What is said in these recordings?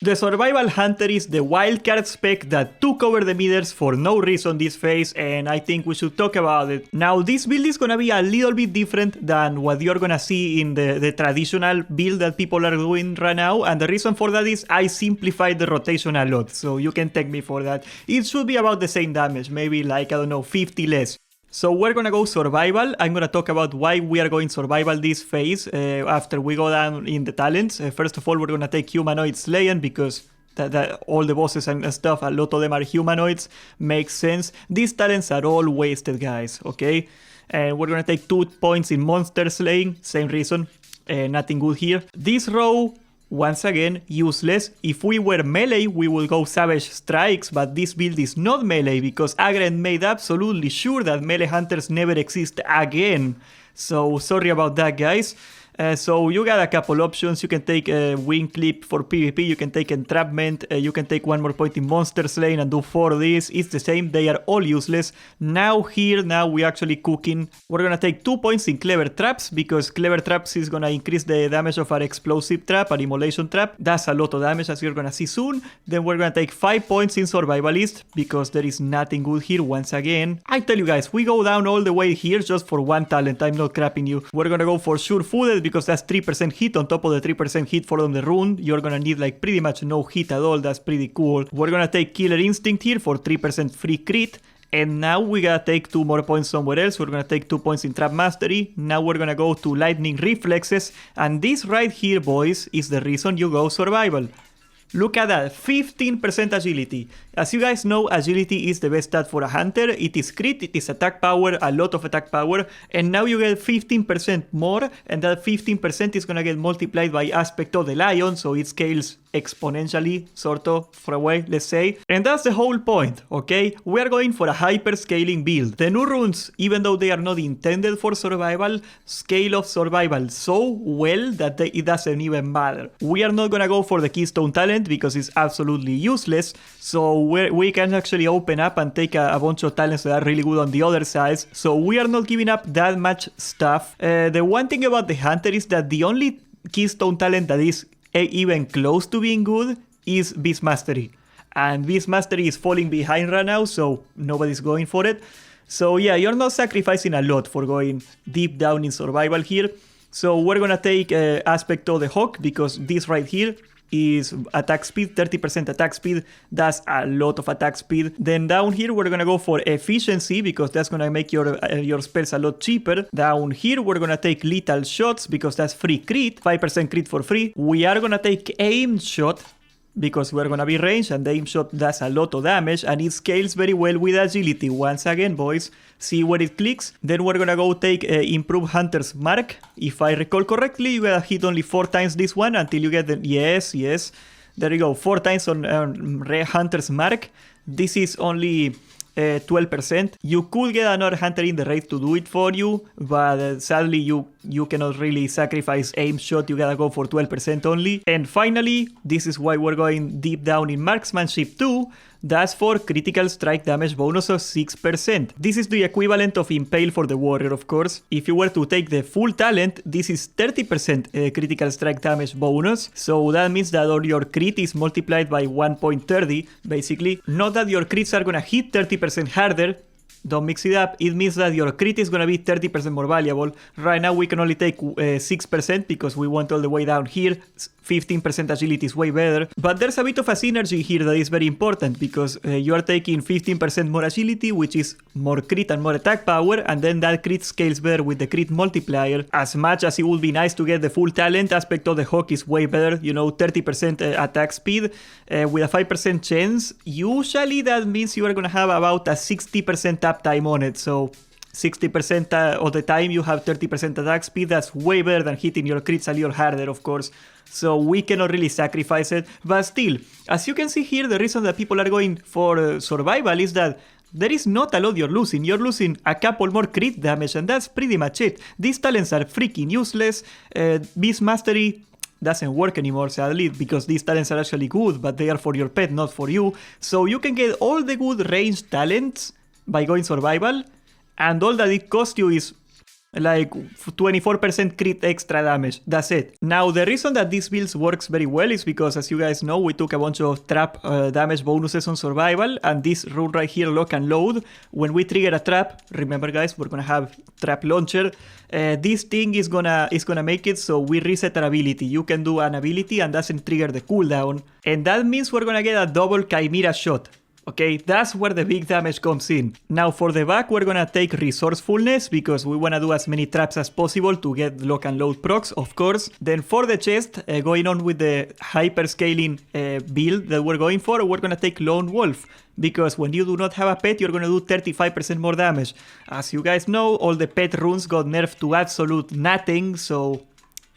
The Survival Hunter is the wildcard spec that took over the midders for no reason this phase, and I think we should talk about it. Now, this build is gonna be a little bit different than what you're gonna see in the traditional build that people are doing right now, and the reason for that is I simplified the rotation a lot, so you can take me for that. It should be about the same damage, maybe like, I don't know, 50 less. So we're gonna go survival. I'm gonna talk about why we are going survival this phase after we go down in the talents. First of all, we're gonna take humanoid slaying because all the bosses and stuff, a lot of them are humanoids. Makes sense. These talents are all wasted, guys, okay? And we're gonna take 2 points in monster slaying, same reason. Nothing good here. This row, once again, useless. If we were melee, we would go Savage Strikes, but this build is not melee because Agren made absolutely sure that melee hunters never exist again. So, sorry about that, guys. So you got a couple options. You can take a wing clip for PvP, you can take entrapment, you can take 1 more point in monster slaying and do 4 of this. It's the same, they are all useless. Now we're actually cooking. We're gonna take 2 points in clever traps because clever traps is gonna increase the damage of our explosive trap, our immolation trap. That's a lot of damage as you're gonna see soon. Then we're gonna take 5 points in survivalist because there is nothing good here once again. I tell you guys, we go down all the way here just for 1 talent, I'm not crapping you. We're gonna go for sure-footed because that's 3% hit on top of the 3% hit from the rune. You're gonna need like pretty much no hit at all. That's pretty cool. We're gonna take Killer Instinct here for 3% free crit. And now we gotta take 2 more points somewhere else. We're gonna take 2 points in Trap Mastery. Now we're gonna go to Lightning Reflexes. And this right here, boys, is the reason you go survival. Look at that, 15% agility. As you guys know, agility is the best stat for a hunter. It is crit, it is attack power, a lot of attack power. And now you get 15% more, and that 15% is gonna get multiplied by aspect of the lion, so it scales exponentially, sort of, for a way, let's say. And that's the whole point, okay? We are going for a hyper-scaling build. The new runes, even though they are not intended for survival, scale of survival so well that it doesn't even matter. We are not gonna go for the Keystone talent because it's absolutely useless, so we can actually open up and take a bunch of talents that are really good on the other sides, so we are not giving up that much stuff. The one thing about the hunter is that the only Keystone talent that is even close to being good is Beast Mastery, and Beast Mastery is falling behind right now, so nobody's going for it. So yeah, you're not sacrificing a lot for going deep down in survival here. So we're gonna take aspect of the hawk because this right here is attack speed, 30% attack speed. That's a lot of attack speed. Then down here we're gonna go for efficiency because that's gonna make your spells a lot cheaper. Down here we're gonna take lethal shots because that's free crit, 5% crit for free. We are gonna take aim shot because we're gonna be ranged, and the aim shot does a lot of damage and it scales very well with agility. Once again, boys, see where it clicks. Then we're gonna go take improve hunter's mark. If I recall correctly, you gotta hit only 4 times this one until you get the yes, there you go, 4 times on hunter's mark. This is only 12%. You could get another hunter in the raid to do it for you, but sadly you cannot really sacrifice aim shot. You gotta go for 12% only. And finally, this is why we're going deep down in marksmanship 2. That's for critical strike damage bonus of 6%. This is the equivalent of Impale for the warrior, of course. If you were to take the full talent, this is 30% critical strike damage bonus. So that means that all your crit is multiplied by 1.30, basically. Not that your crits are gonna hit 30% harder. Don't mix it up. It means that your crit is gonna be 30% more valuable. Right now we can only take 6% because we went all the way down here. 15% agility is way better. But there's a bit of a synergy here that is very important because you are taking 15% more agility, which is more crit and more attack power, and then that crit scales better with the crit multiplier. As much as it would be nice to get the full talent, aspect of the hawk is way better, you know, 30% attack speed with a 5% chance. Usually that means you are gonna have about a 60% uptime on it, so 60% of the time you have 30% attack speed. That's way better than hitting your crits a little harder, of course. So we cannot really sacrifice it. But still, as you can see here, the reason that people are going for survival is that there is not a lot you're losing. You're losing a couple more crit damage, and that's pretty much it. These talents are freaking useless. Beast Mastery doesn't work anymore, sadly, because these talents are actually good, but they are for your pet, not for you. So you can get all the good ranged talents by going survival, and all that it costs you is like 24% crit extra damage. That's it. Now, the reason that this build works very well is because, as you guys know, we took a bunch of trap damage bonuses on survival, and this rune right here, lock and load, when we trigger a trap, remember guys, we're gonna have trap launcher, this thing is gonna make it so we reset our ability. You can do an ability and doesn't trigger the cooldown, and that means we're gonna get a double chimera shot. Okay, that's where the big damage comes in. Now for the back, we're gonna take resourcefulness because we wanna do as many traps as possible to get lock and load procs, of course. Then for the chest, going on with the hyperscaling build that we're going for, we're gonna take Lone Wolf. Because when you do not have a pet, you're gonna do 35% more damage. As you guys know, all the pet runes got nerfed to absolute nothing, so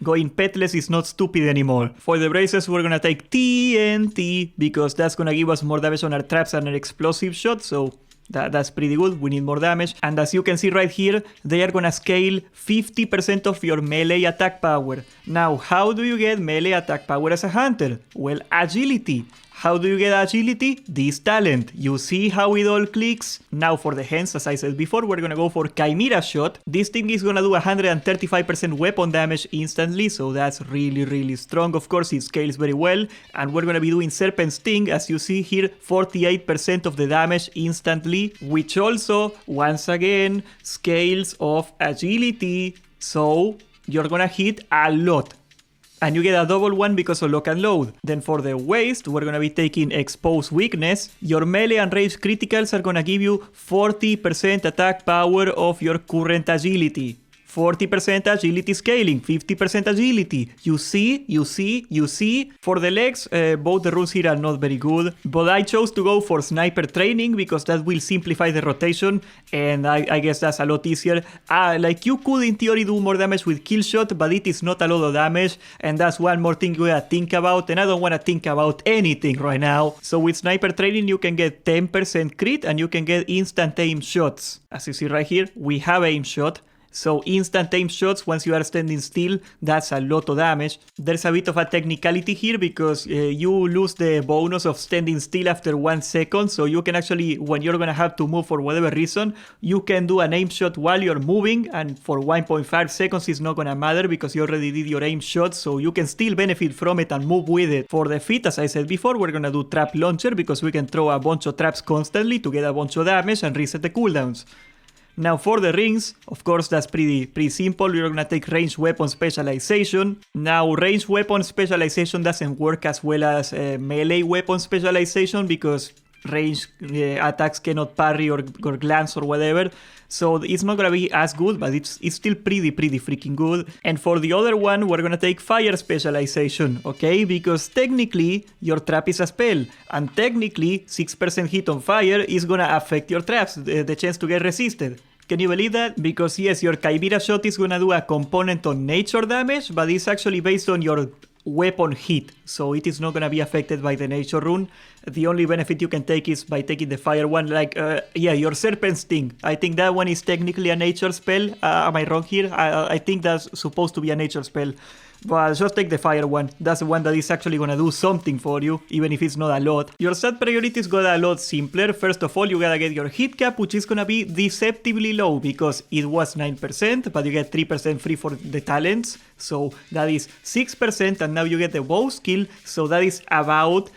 going petless is not stupid anymore. For the braces, we're gonna take TNT because that's gonna give us more damage on our traps and our explosive shot, so that's pretty good. We need more damage. And as you can see right here, they are gonna scale 50% of your melee attack power. Now, how do you get melee attack power as a hunter? Well, agility. How do you get agility? This talent. You see how it all clicks? Now for the hands, as I said before, we're gonna go for Chimera Shot. This thing is gonna do 135% weapon damage instantly, so that's really strong. Of course, it scales very well. And we're gonna be doing Serpent Sting, as you see here, 48% of the damage instantly, which also, once again, scales of agility. So you're gonna hit a lot. And you get a double one because of lock and load. Then for the waist, we're gonna be taking Expose Weakness. Your melee and range criticals are gonna give you 40% attack power of your current agility. 40% agility scaling, 50% agility. You see. For the legs, both the runes here are not very good. But I chose to go for sniper training because that will simplify the rotation. And I guess that's a lot easier. Like you could in theory do more damage with kill shot, but it is not a lot of damage. And that's one more thing you gotta think about. And I don't wanna think about anything right now. So with sniper training, you can get 10% crit and you can get instant aim shots. As you see right here, we have aim shot. So instant aim shots once you are standing still, that's a lot of damage. There's a bit of a technicality here because you lose the bonus of standing still after 1 second. So you can actually, when you're gonna have to move for whatever reason, you can do an aim shot while you're moving, and for 1.5 seconds it's not gonna matter because you already did your aim shot, so you can still benefit from it and move with it. For the feet, as I said before, we're gonna do trap launcher because we can throw a bunch of traps constantly to get a bunch of damage and reset the cooldowns. Now for the rings, of course that's pretty simple. You're gonna take ranged weapon specialization. Now ranged weapon specialization doesn't work as well as melee weapon specialization because ranged attacks cannot parry or glance or whatever. So it's not gonna be as good, but it's still pretty freaking good. And for the other one, we're gonna take fire specialization, okay? Because technically, your trap is a spell. And technically, 6% hit on fire is gonna affect your traps, the chance to get resisted. Can you believe that? Because yes, your Chimera Shot is gonna do a component on nature damage, but it's actually based on your weapon hit, so it is not gonna be affected by the nature rune. The only benefit you can take is by taking the fire one, like yeah, your Serpent Sting. I think that one is technically a nature spell. Am I wrong here? I think that's supposed to be a nature spell. But just take the fire one. That's the one that is actually gonna do something for you, even if it's not a lot. Your set priorities got a lot simpler. First of all, you gotta get your hit cap, which is gonna be deceptively low because it was 9%, but you get 3% free for the talents. So that is 6%, and now you get the bow skill, so that is about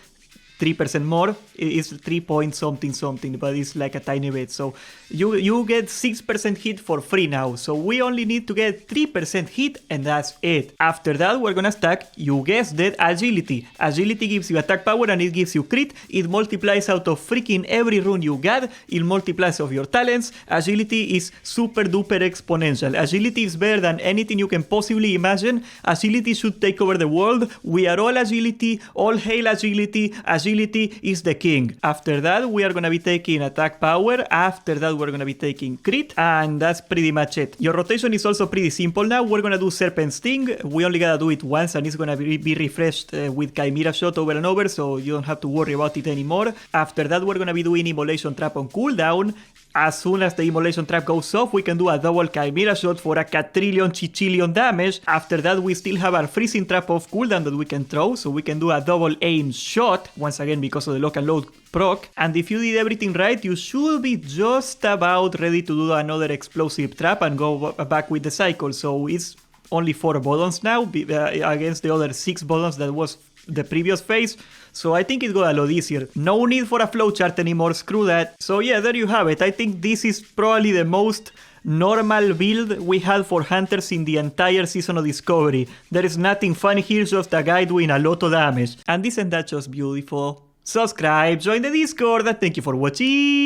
3% more. It's 3 point something, but it's like a tiny bit. So you get 6% hit for free now. So we only need to get 3% hit, and that's it. After that, we're gonna stack, you guessed it, agility. Agility gives you attack power and it gives you crit. It multiplies out of freaking every rune you got. It multiplies of your talents. Agility is super duper exponential. Agility is better than anything you can possibly imagine. Agility should take over the world. We are all agility. All hail agility. Agility is the king. After that, we are gonna be taking attack power. After that, we're gonna be taking crit, and that's pretty much it. Your rotation is also pretty simple now. We're gonna do Serpent Sting. We only gotta do it once, and it's gonna be refreshed with Chimera Shot over and over, so you don't have to worry about it anymore. After that, we're gonna be doing Immolation Trap on cooldown. as soon as the immolation trap goes off, we can do a double chimera shot for a quadrillion chichillion damage. After that, we still have our freezing trap off cooldown that we can throw, so we can do a double aim shot, once again because of the lock and load proc. And if you did everything right, you should be just about ready to do another explosive trap and go back with the cycle. So it's only 4 buttons now against the other 6 buttons that was the previous phase. So I think it got a lot easier. No need for a flowchart anymore, screw that. So yeah, there you have it. I think this is probably the most normal build we had for hunters in the entire season of Discovery. There is nothing fun here, just a guy doing a lot of damage. And isn't that just beautiful? Subscribe, join the Discord, and thank you for watching.